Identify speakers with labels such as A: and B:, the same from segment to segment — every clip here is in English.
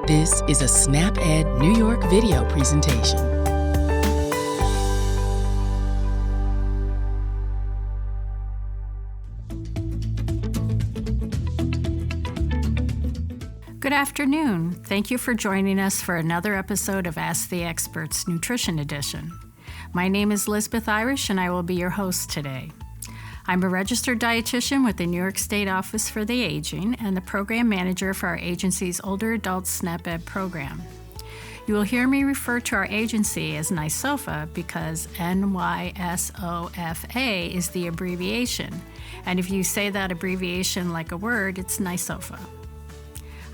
A: This is a SnapEd New York video presentation.
B: Good afternoon. Thank you for joining us for another episode of Ask the Experts Nutrition Edition. My name is Lisbeth Irish and I will be your host today. I'm a registered dietitian with the New York State Office for the Aging and the program manager for our agency's Older Adults SnapEd program. You will hear me refer to our agency as NYSOFA because NYSOFA is the abbreviation, and if you say that abbreviation like a word, it's NYSOFA.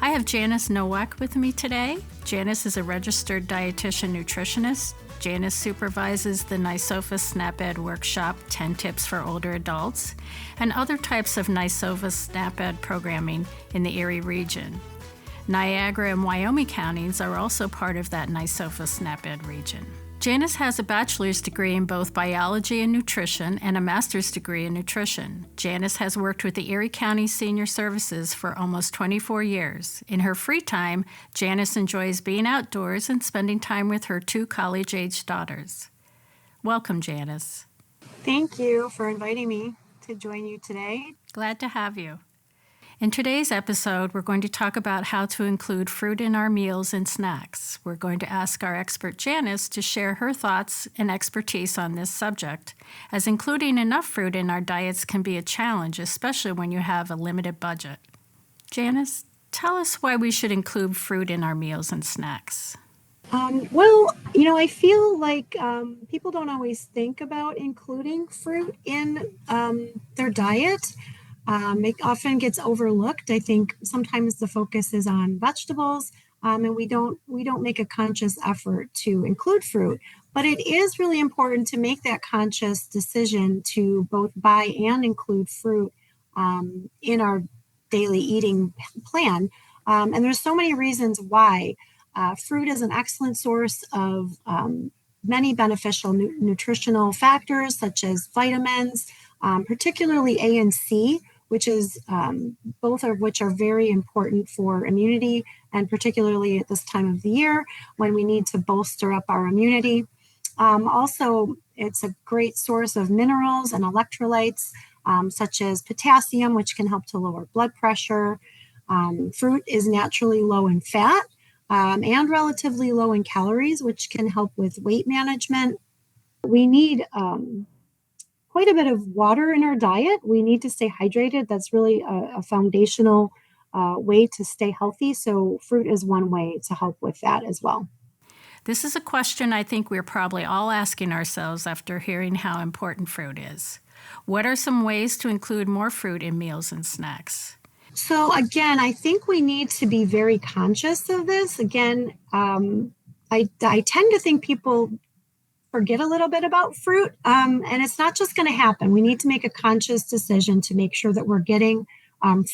B: I have Janice Nowak with me today. Janice is a registered dietitian nutritionist. Janice supervises the NYSOFA SnapEd workshop, 10 Tips for Older Adults, and other types of NYSOFA SnapEd programming in the Erie region. Niagara and Wyoming counties are also part of that NYSOFA SnapEd region. Janice has a bachelor's degree in both biology and nutrition and a master's degree in nutrition. Janice has worked with the Erie County Senior Services for almost 24 years. In her free time, Janice enjoys being outdoors and spending time with her 2 college-age daughters. Welcome, Janice.
C: Thank you for inviting me to join you today.
B: Glad to have you. In today's episode, we're going to talk about how to include fruit in our meals and snacks. We're going to ask our expert Janice to share her thoughts and expertise on this subject, as including enough fruit in our diets can be a challenge, especially when you have a limited budget. Janice, tell us why we should include fruit in our meals and snacks.
C: I feel like people don't always think about including fruit in their diet. It often gets overlooked. I think sometimes the focus is on vegetables, and we don't make a conscious effort to include fruit. But it is really important to make that conscious decision to both buy and include fruit in our daily eating plan. And there's so many reasons why. Fruit is an excellent source of many beneficial nutritional factors, such as vitamins, particularly A and C, which is both of which are very important for immunity, and particularly at this time of the year when we need to bolster up our immunity. Also, it's a great source of minerals and electrolytes, such as potassium, which can help to lower blood pressure. Fruit is naturally low in fat and relatively low in calories, which can help with weight management. We need quite a bit of water in our diet. We need to stay hydrated. That's really a foundational way to stay healthy. So fruit is one way to help with that as well.
B: This is a question I think we're probably all asking ourselves after hearing how important fruit is. What are some ways to include more fruit in meals and snacks?
C: So again, I think we need to be very conscious of this. Again, I tend to think people forget a little bit about fruit, and it's not just going to happen. We need to make a conscious decision to make sure that we're getting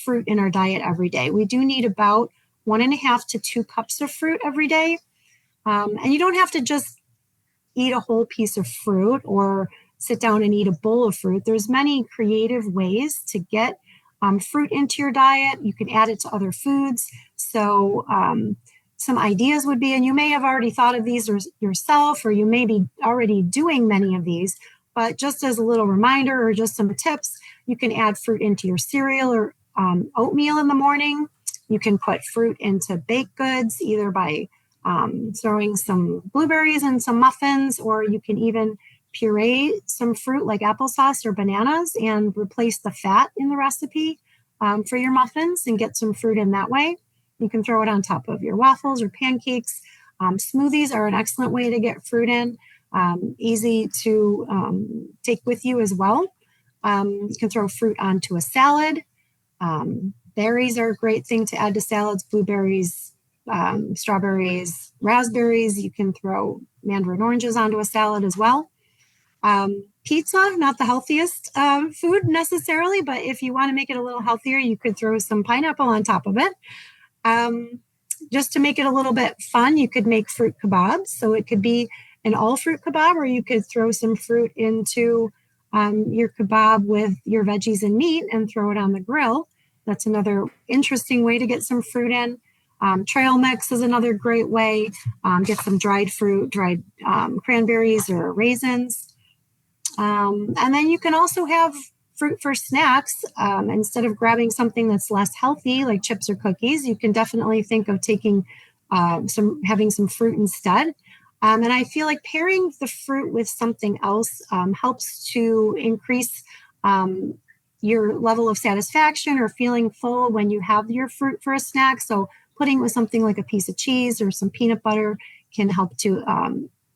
C: fruit in our diet every day. We do need about 1.5 to 2 cups of fruit every day, and you don't have to just eat a whole piece of fruit or sit down and eat a bowl of fruit. There's many creative ways to get fruit into your diet. You can add it to other foods. So some ideas would be, and you may have already thought of these yourself, or you may be already doing many of these, but just as a little reminder or just some tips, you can add fruit into your cereal or oatmeal in the morning. You can put fruit into baked goods, either by throwing some blueberries in some muffins, or you can even puree some fruit like applesauce or bananas and replace the fat in the recipe for your muffins and get some fruit in that way. You can throw it on top of your waffles or pancakes. Smoothies are an excellent way to get fruit in, easy to take with you as well. You can throw fruit onto a salad. Berries are a great thing to add to salads, blueberries, strawberries, raspberries. You can throw mandarin oranges onto a salad as well. Pizza, not the healthiest food necessarily, but if you want to make it a little healthier, you could throw some pineapple on top of it. Just to make it a little bit fun, you could make fruit kebabs. So it could be an all fruit kebab, or you could throw some fruit into your kebab with your veggies and meat and throw it on the grill. That's another interesting way to get some fruit in. Trail mix is another great way. Get some dried fruit, dried cranberries or raisins. And then you can also have fruit for snacks. Instead of grabbing something that's less healthy, like chips or cookies, you can definitely think of taking having some fruit instead. And I feel like pairing the fruit with something else helps to increase your level of satisfaction or feeling full when you have your fruit for a snack. So putting with something like a piece of cheese or some peanut butter can help to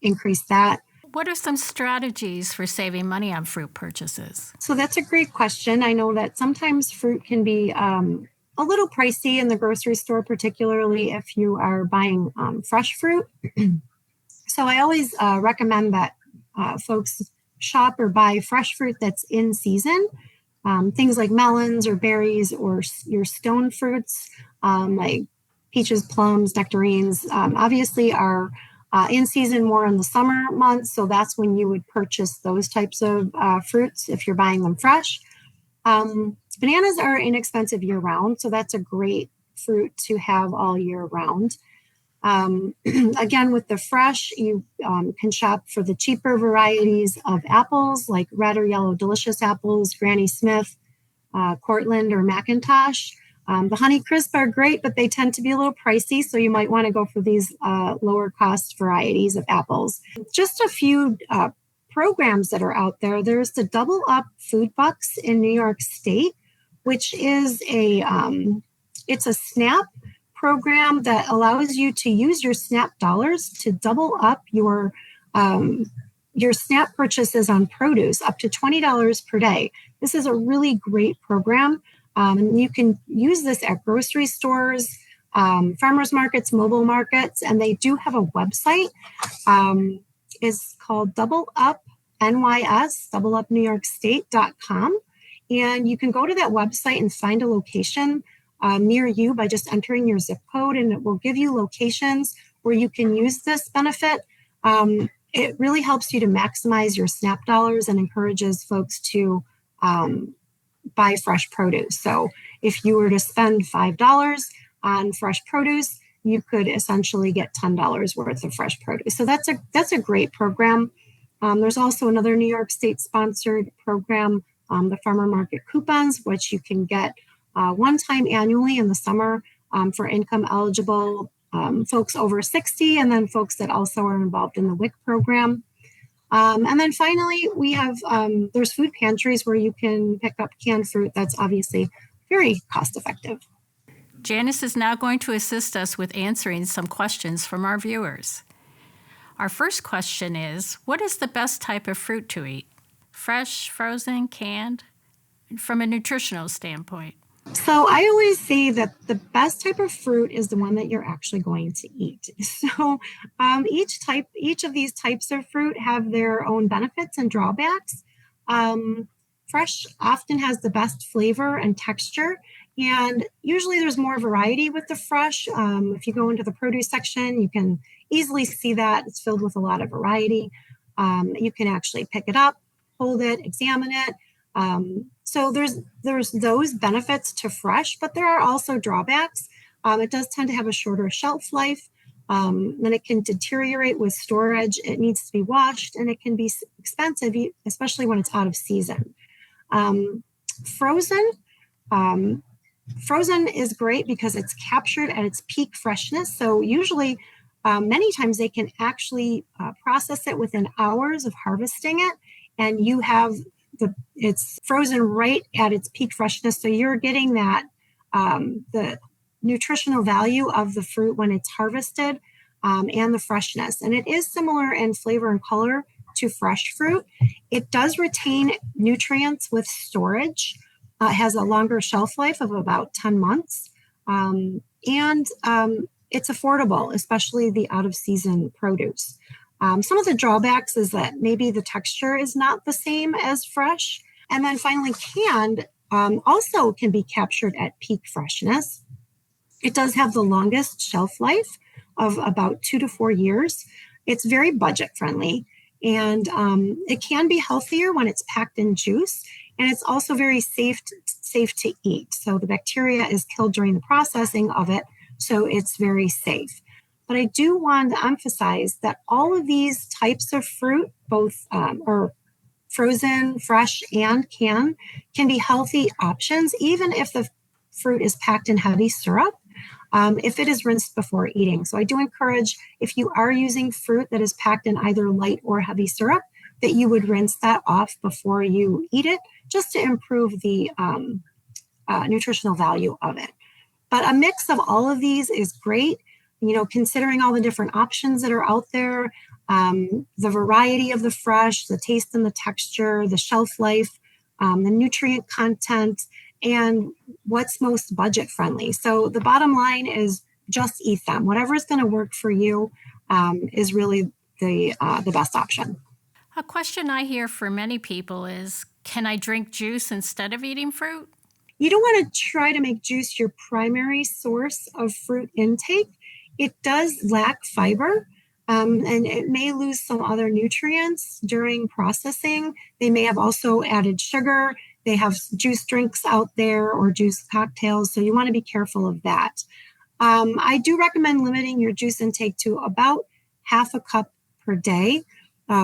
C: increase that.
B: What are some strategies for saving money on fruit purchases?
C: So that's a great question. I know that sometimes fruit can be a little pricey in the grocery store, particularly if you are buying fresh fruit. So I always recommend that folks shop or buy fresh fruit that's in season. Things like melons or berries or your stone fruits like peaches, plums, nectarines, obviously are in season more in the summer months. So that's when you would purchase those types of fruits if you're buying them fresh. Bananas are inexpensive year round. So that's a great fruit to have all year round. Again, with the fresh, you can shop for the cheaper varieties of apples like red or yellow delicious apples, Granny Smith, Cortland, or McIntosh. The Honey Crisp are great, but they tend to be a little pricey, so you might want to go for these lower cost varieties of apples. Just a few programs that are out there. There's the Double Up Food Bucks in New York State, which is it's a SNAP program that allows you to use your SNAP dollars to double up your SNAP purchases on produce up to $20 per day. This is a really great program. And you can use this at grocery stores, farmers markets, mobile markets, and they do have a website. It's called Double Up NYS, doubleupnewyorkstate.com. And you can go to that website and find a location near you by just entering your zip code, and it will give you locations where you can use this benefit. It really helps you to maximize your SNAP dollars and encourages folks to buy fresh produce. So if you were to spend $5 on fresh produce, you could essentially get $10 worth of fresh produce. So that's a great program. There's also another New York State sponsored program, the Farmer Market Coupons, which you can get one time annually in the summer for income eligible folks over 60, and then folks that also are involved in the WIC program. And then finally, we have, there's food pantries where you can pick up canned fruit. That's obviously very cost effective.
B: Janice is now going to assist us with answering some questions from our viewers. Our first question is, what is the best type of fruit to eat? Fresh, frozen, canned? From a nutritional standpoint.
C: So I always say that the best type of fruit is the one that you're actually going to eat. So each of these types of fruit have their own benefits and drawbacks. Fresh often has the best flavor and texture, and usually there's more variety with the fresh. If you go into the produce section, you can easily see that it's filled with a lot of variety. You can actually pick it up, hold it, examine it. So there's those benefits to fresh, but there are also drawbacks. It does tend to have a shorter shelf life. Then it can deteriorate with storage. It needs to be washed, and it can be expensive, especially when it's out of season. Frozen is great because it's captured at its peak freshness. So usually, many times they can actually process it within hours of harvesting it, and you have it's frozen right at its peak freshness. So you're getting that, the nutritional value of the fruit when it's harvested, and the freshness. And it is similar in flavor and color to fresh fruit. It does retain nutrients with storage. It has a longer shelf life of about 10 months. And it's affordable, especially the out of season produce. Some of the drawbacks is that maybe the texture is not the same as fresh. And then finally, canned also can be captured at peak freshness. It does have the longest shelf life of about 2 to 4 years. It's very budget friendly, and it can be healthier when it's packed in juice. And it's also very safe to eat. So the bacteria is killed during the processing of it, so it's very safe. But I do want to emphasize that all of these types of fruit, both or frozen, fresh, and canned, can be healthy options, even if the fruit is packed in heavy syrup, if it is rinsed before eating. So I do encourage, if you are using fruit that is packed in either light or heavy syrup, that you would rinse that off before you eat it, just to improve the nutritional value of it. But a mix of all of these is great, considering all the different options that are out there, the variety of the fresh, the taste and the texture, the shelf life, the nutrient content, and what's most budget friendly. So the bottom line is just eat them. Whatever is going to work for you is really the best option.
B: A question I hear for many people is, can I drink juice instead of eating fruit?
C: You don't want to try to make juice your primary source of fruit intake. It does lack fiber, and it may lose some other nutrients during processing. They may have also added sugar. They have juice drinks out there or juice cocktails, so you want to be careful of that. I do recommend limiting your juice intake to about half a cup per day,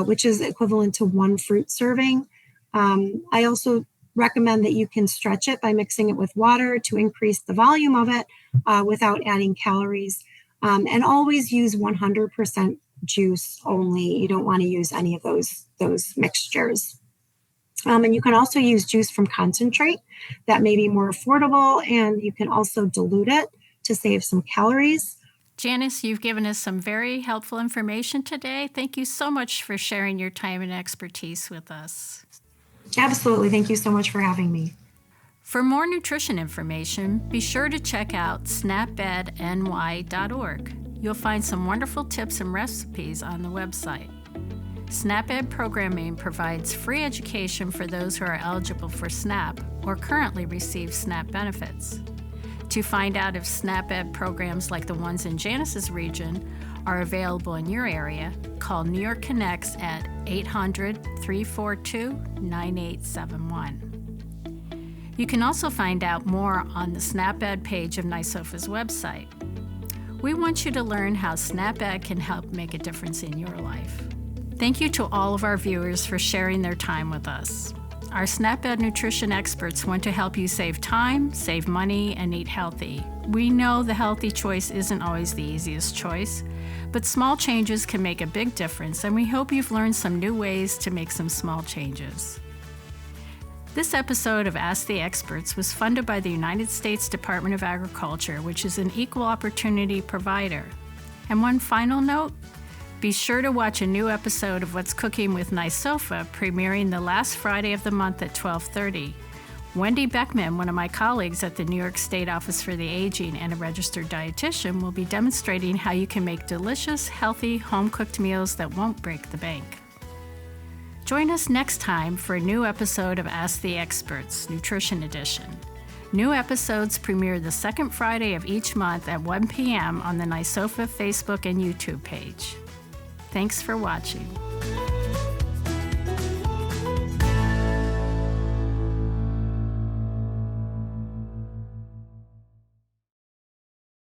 C: which is equivalent to 1 fruit serving. I also recommend that you can stretch it by mixing it with water to increase the volume of it without adding calories. And always use 100% juice only. You don't want to use any of those mixtures. And you can also use juice from concentrate. That may be more affordable, and you can also dilute it to save some calories.
B: Janice, you've given us some very helpful information today. Thank you so much for sharing your time and expertise with us.
C: Absolutely. Thank you so much for having me.
B: For more nutrition information, be sure to check out snapedny.org. You'll find some wonderful tips and recipes on the website. SNAP-Ed programming provides free education for those who are eligible for SNAP or currently receive SNAP benefits. To find out if SNAP-Ed programs like the ones in Janice's region are available in your area, call New York Connects at 800-342-9871. You can also find out more on the SNAP-Ed page of NYSOFA's website. We want you to learn how SNAP-Ed can help make a difference in your life. Thank you to all of our viewers for sharing their time with us. Our SNAP-Ed nutrition experts want to help you save time, save money, and eat healthy. We know the healthy choice isn't always the easiest choice, but small changes can make a big difference, and we hope you've learned some new ways to make some small changes. This episode of Ask the Experts was funded by the United States Department of Agriculture, which is an equal opportunity provider. And one final note, be sure to watch a new episode of What's Cooking with NYSOFA premiering the last Friday of the month at 12:30. Wendy Beckman, one of my colleagues at the New York State Office for the Aging and a registered dietitian, will be demonstrating how you can make delicious, healthy, home-cooked meals that won't break the bank. Join us next time for a new episode of Ask the Experts, Nutrition Edition. New episodes premiere the second Friday of each month at 1 p.m. on the NYSOFA Facebook and YouTube page. Thanks for watching.